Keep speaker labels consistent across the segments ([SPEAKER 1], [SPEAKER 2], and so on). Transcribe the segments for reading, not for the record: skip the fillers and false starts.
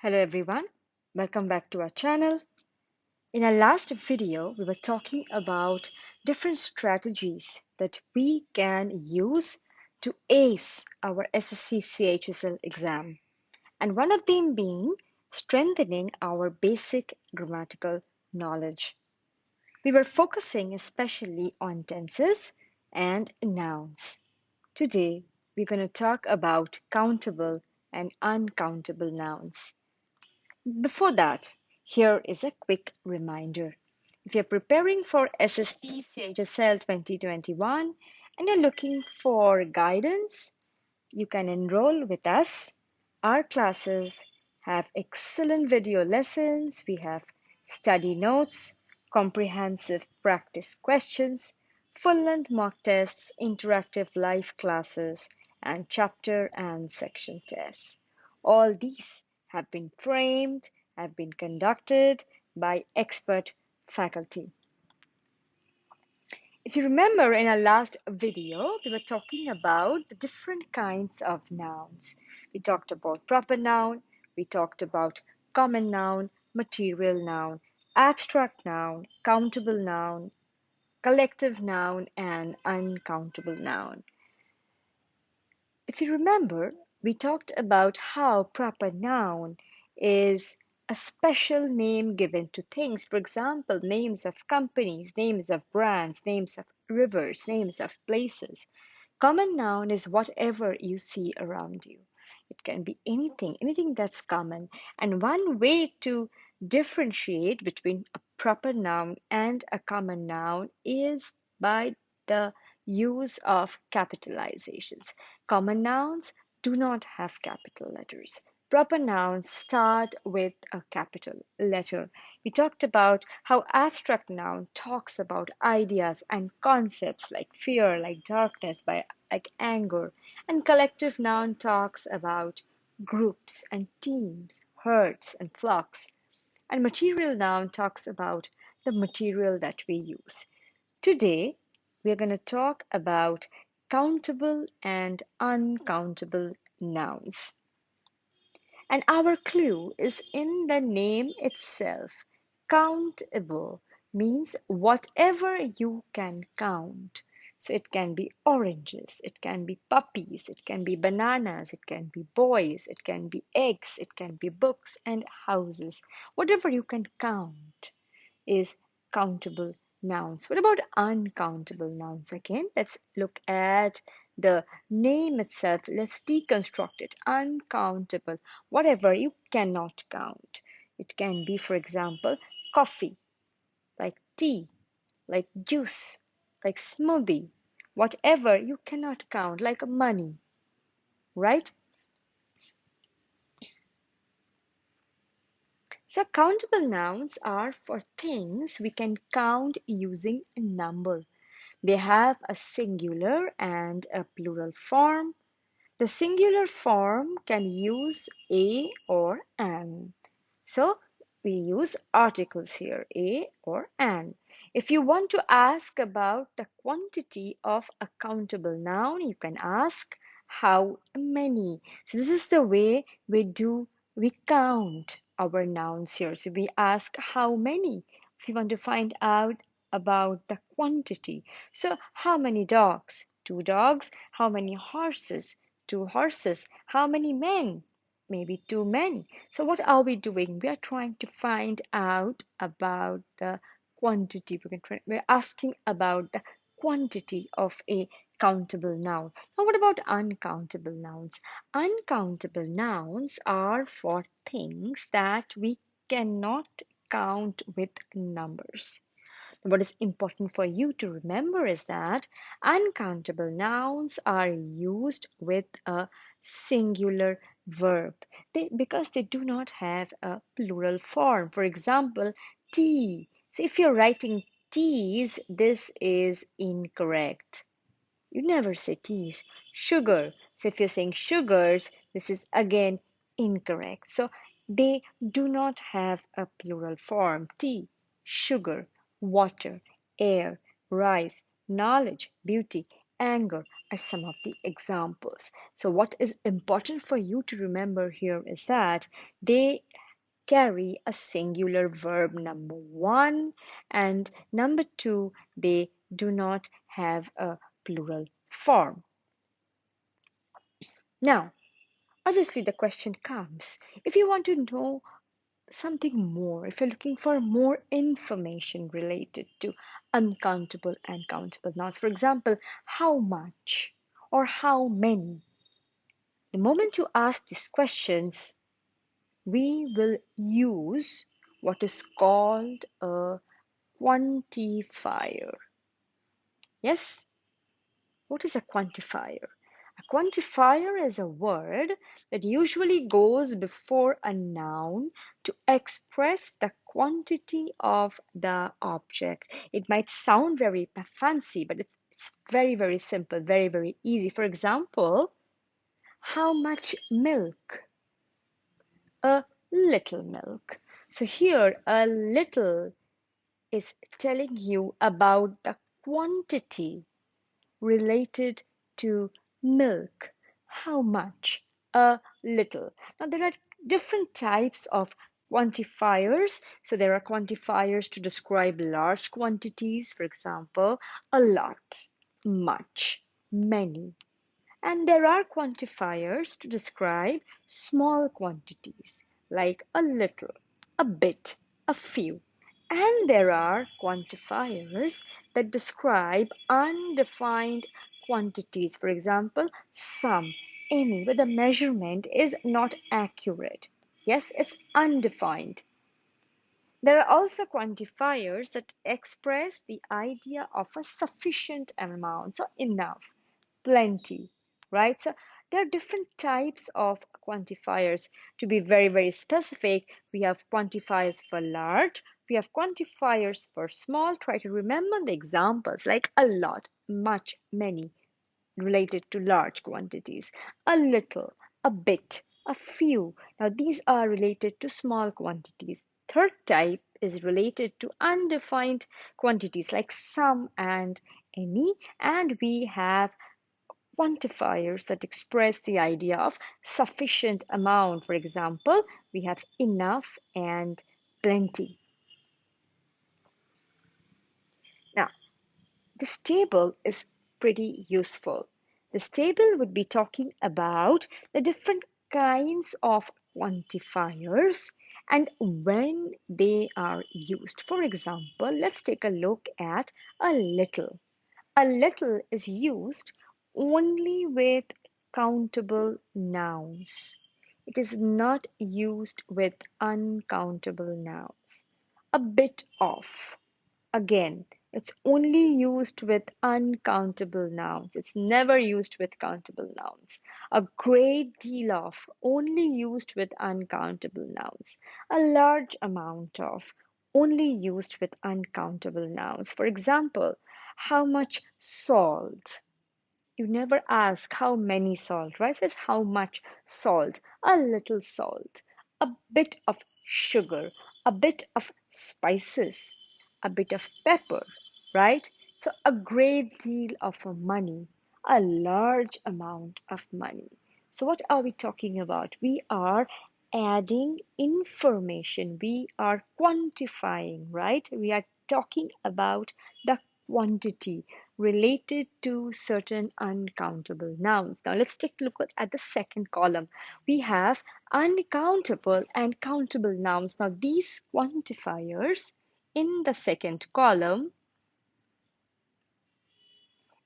[SPEAKER 1] Hello everyone, welcome back to our channel. In our last video, we were talking about different strategies that we can use to ace our SSC CHSL exam, and one of them being strengthening our basic grammatical knowledge. We were focusing especially on tenses and nouns. Today, we're going to talk about countable and uncountable nouns. Before that, here is a quick reminder. If you're preparing for SSC CHSL 2021 and you're looking for guidance, you can enroll with us. Our classes have excellent video lessons. We have study notes, comprehensive practice questions, full-length mock tests, interactive live classes, and chapter and section tests. All these have been framed, have been conducted by expert faculty. If you remember in our last video, we were talking about the different kinds of nouns. We talked about proper noun, we talked about common noun, material noun, abstract noun, countable noun, collective noun, and uncountable noun. If you remember, we talked about how proper noun is a special name given to things. For example, names of companies, names of brands, names of rivers, names of places. Common noun is whatever you see around you. It can be anything that's common. And one way to differentiate between a proper noun and a common noun is by the use of capitalizations. Common nouns do not have capital letters. Proper nouns start with a capital letter. We talked about how abstract noun talks about ideas and concepts like fear, like darkness, like anger, and collective noun talks about groups and teams, herds and flocks, and material noun talks about the material that we use. Today, we are going to talk about countable and uncountable nouns. And our clue is in the name itself. Countable means whatever you can count. So it can be oranges, it can be puppies, it can be bananas, it can be boys, it can be eggs, it can be books and houses. Whatever you can count is countable nouns. What about uncountable nouns? Again, let's look at the name itself. Let's deconstruct it. Uncountable, whatever you cannot count. It can be, for example, coffee, like tea, like juice, like smoothie, whatever you cannot count, like money, right? So countable nouns are for things we can count using a number. They have a singular and a plural form. The singular form can use a or an. So we use articles here, a or an. If you want to ask about the quantity of a countable noun, you can ask how many. So this is the way we count our nouns here. So we ask how many if you want to find out about the quantity. So how many dogs? Two dogs. How many horses? Two horses. How many men? Maybe two men. So what are we doing? We are trying to find out about the quantity. We're asking about the quantity of a countable noun. Now, what about uncountable nouns? Uncountable nouns are for things that we cannot count with numbers. What is important for you to remember is that uncountable nouns are used with a singular verb because they do not have a plural form. For example, tea. So if you're writing teas, this is incorrect. You never say teas. Sugar. So if you're saying sugars, this is again incorrect. So they do not have a plural form. Tea, sugar, water, air, rice, knowledge, beauty, anger are some of the examples. So, what is important for you to remember here is that they carry a singular verb, number one, and number two, they do not have a plural form. Now, obviously, the question comes, if you want to know something more, if you're looking for more information related to uncountable and countable nouns, for example, how much or how many, the moment you ask these questions, we will use what is called a quantifier. Yes? What is a quantifier? A quantifier is a word that usually goes before a noun to express the quantity of the object. It might sound very fancy, but it's very, very simple, very, very easy. For example, how much milk? A little milk. So here, a little is telling you about the quantity related to milk. How much? A little. Now, there are different types of quantifiers. So, there are quantifiers to describe large quantities, for example, a lot, much, many. And there are quantifiers to describe small quantities, like a little, a bit, a few. And there are quantifiers that describe undefined quantities, for example, some, any, but the measurement is not accurate. Yes, it's undefined. There are also quantifiers that express the idea of a sufficient amount, so enough, plenty, right? So there are different types of quantifiers. To be very, very specific, we have quantifiers for large, we have quantifiers for small. Try to remember the examples like a lot, much, many, related to large quantities, a little, a bit, a few. Now, these are related to small quantities. Third type is related to undefined quantities like some and any, and we have quantifiers that express the idea of sufficient amount. For example, we have enough and plenty. Now, this table is pretty useful. This table would be talking about the different kinds of quantifiers and when they are used. For example, let's take a look at a little. A little is used only with countable nouns. It is not used with uncountable nouns. A bit of. Again, it's only used with uncountable nouns. It's never used with countable nouns. A great deal of, only used with uncountable nouns. A large amount of, only used with uncountable nouns. For example, how much salt? You never ask how many salt, right? It's how much salt. A little salt. A bit of sugar. A bit of spices. A bit of pepper, right? So a great deal of money. A large amount of money. So what are we talking about? We are adding information. We are quantifying, right? We are talking about the quantity related to certain uncountable nouns. Now let's take a look at the second column. We have uncountable and countable nouns. Now these quantifiers in the second column,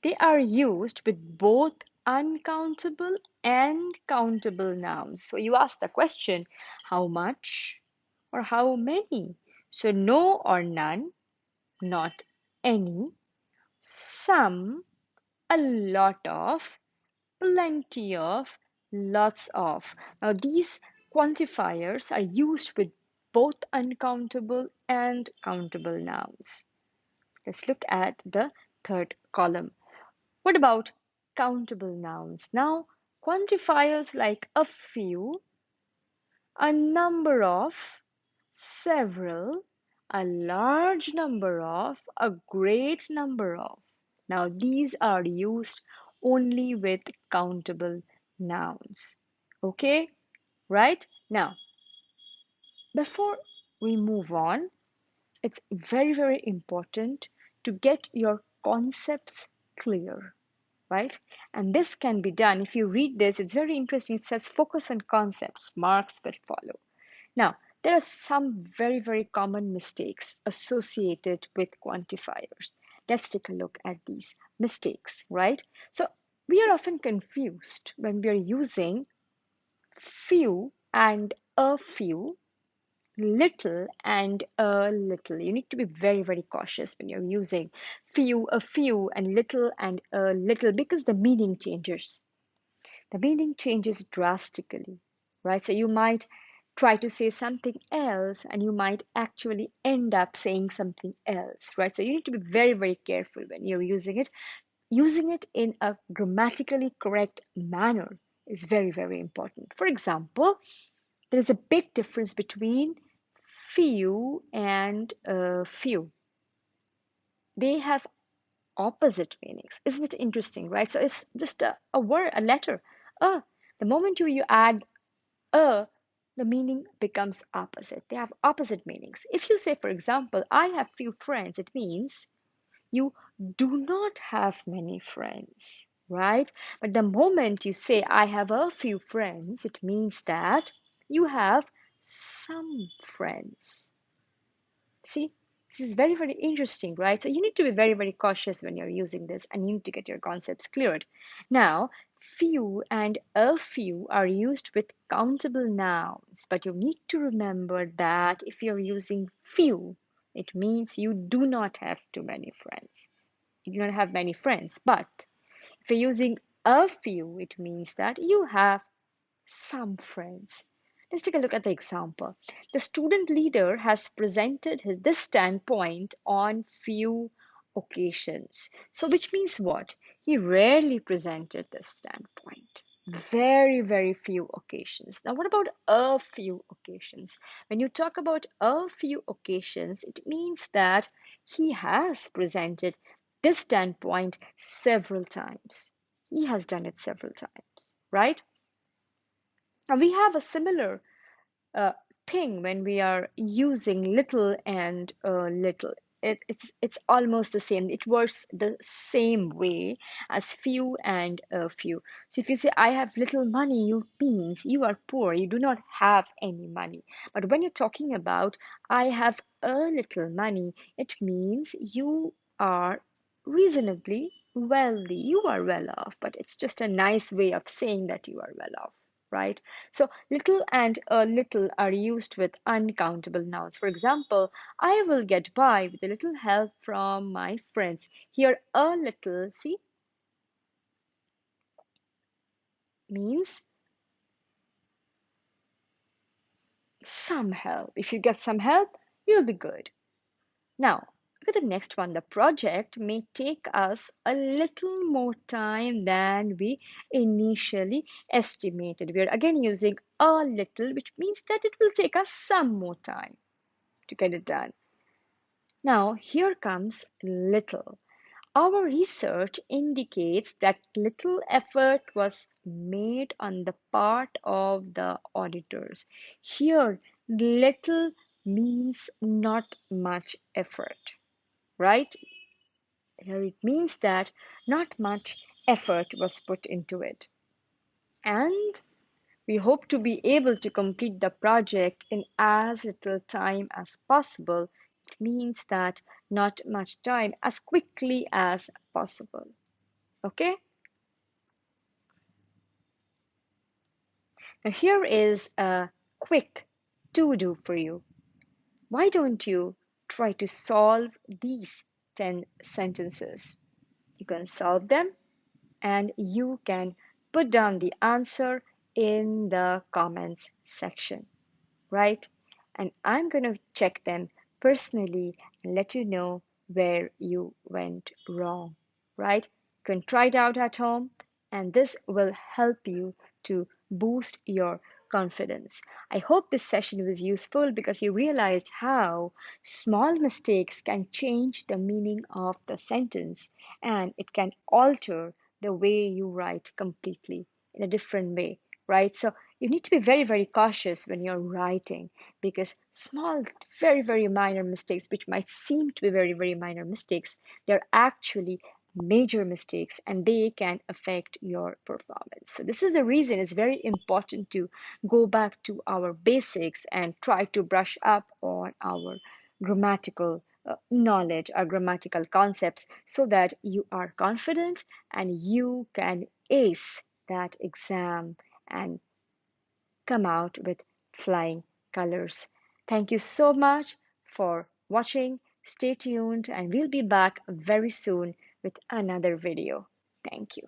[SPEAKER 1] they are used with both uncountable and countable nouns. So you ask the question, how much or how many? So no or none, not any, some, a lot of, plenty of, lots of. Now, these quantifiers are used with both uncountable and countable nouns. Let's look at the third column. What about countable nouns? Now, quantifiers like a few, a number of, several, a large number of, a great number of. Now, these are used only with countable nouns. Okay, right? Now, before we move on, it's very, very important to get your concepts clear, right? And this can be done. If you read this, it's very interesting. It says focus on concepts, marks will follow. Now, there are some very, very common mistakes associated with quantifiers. Let's take a look at these mistakes, right? So, we are often confused when we are using few and a few, little and a little. You need to be very, very cautious when you're using few, a few, and little and a little because the meaning changes. The meaning changes drastically, right? So you might try to say something else and you might actually end up saying something else, right? So you need to be very, very careful when you're using it. Using it in a grammatically correct manner is very, very important. For example, there is a big difference between few and few. They have opposite meanings. Isn't it interesting, right? So it's just a word, a letter. The moment you add a, the meaning becomes opposite. They have opposite meanings. If you say, for example, I have few friends, it means you do not have many friends, right? But the moment you say, I have a few friends, it means that you have some friends. See, this is very, very interesting, right? So you need to be very, very cautious when you're using this and you need to get your concepts cleared. Now, few and a few are used with countable nouns, but you need to remember that if you're using few, it means you do not have too many friends. You do not have many friends. But if you're using a few, it means that you have some friends. Let's take a look at the example. The student leader has presented this standpoint on few occasions. So, which means what? He rarely presented this standpoint. Very, very few occasions. Now, what about a few occasions? When you talk about a few occasions, it means that he has presented this standpoint several times. He has done it several times, right? Now, we have a similar uh, thing when we are using little and little. It's almost the same. It works the same way as few and a few. So if you say I have little money, you means you are poor. You do not have any money. But when you're talking about I have a little money, it means you are reasonably wealthy. You are well off, but it's just a nice way of saying that you are well off, right? So little and a little are used with uncountable nouns. For example, I will get by with a little help from my friends. Here, a little, see, means some help. If you get some help, you'll be good. Now, look at the next one. The project may take us a little more time than we initially estimated. We are again using a little, which means that it will take us some more time to get it done. Now, here comes little. Our research indicates that little effort was made on the part of the auditors. Here, little means not much effort, right? Here it means that not much effort was put into it. And we hope to be able to complete the project in as little time as possible. It means that not much time, as quickly as possible. Okay? Now, here is a quick to do for you. Why don't you try to solve these 10 sentences? You can solve them and you can put down the answer in the comments section, right? And I'm going to check them personally and let you know where you went wrong, right? You can try it out at home, and this will help you to boost your confidence. I hope this session was useful because you realized how small mistakes can change the meaning of the sentence and it can alter the way you write completely in a different way, right? So you need to be very, very cautious when you're writing, because small, very, very minor mistakes, which might seem to be very, very minor mistakes, they're actually major mistakes and they can affect your performance. So this is the reason it's very important to go back to our basics and try to brush up on our grammatical knowledge, our grammatical concepts, so that you are confident and you can ace that exam and come out with flying colors. Thank you so much for watching. Stay tuned, and we'll be back very soon with another video. Thank you.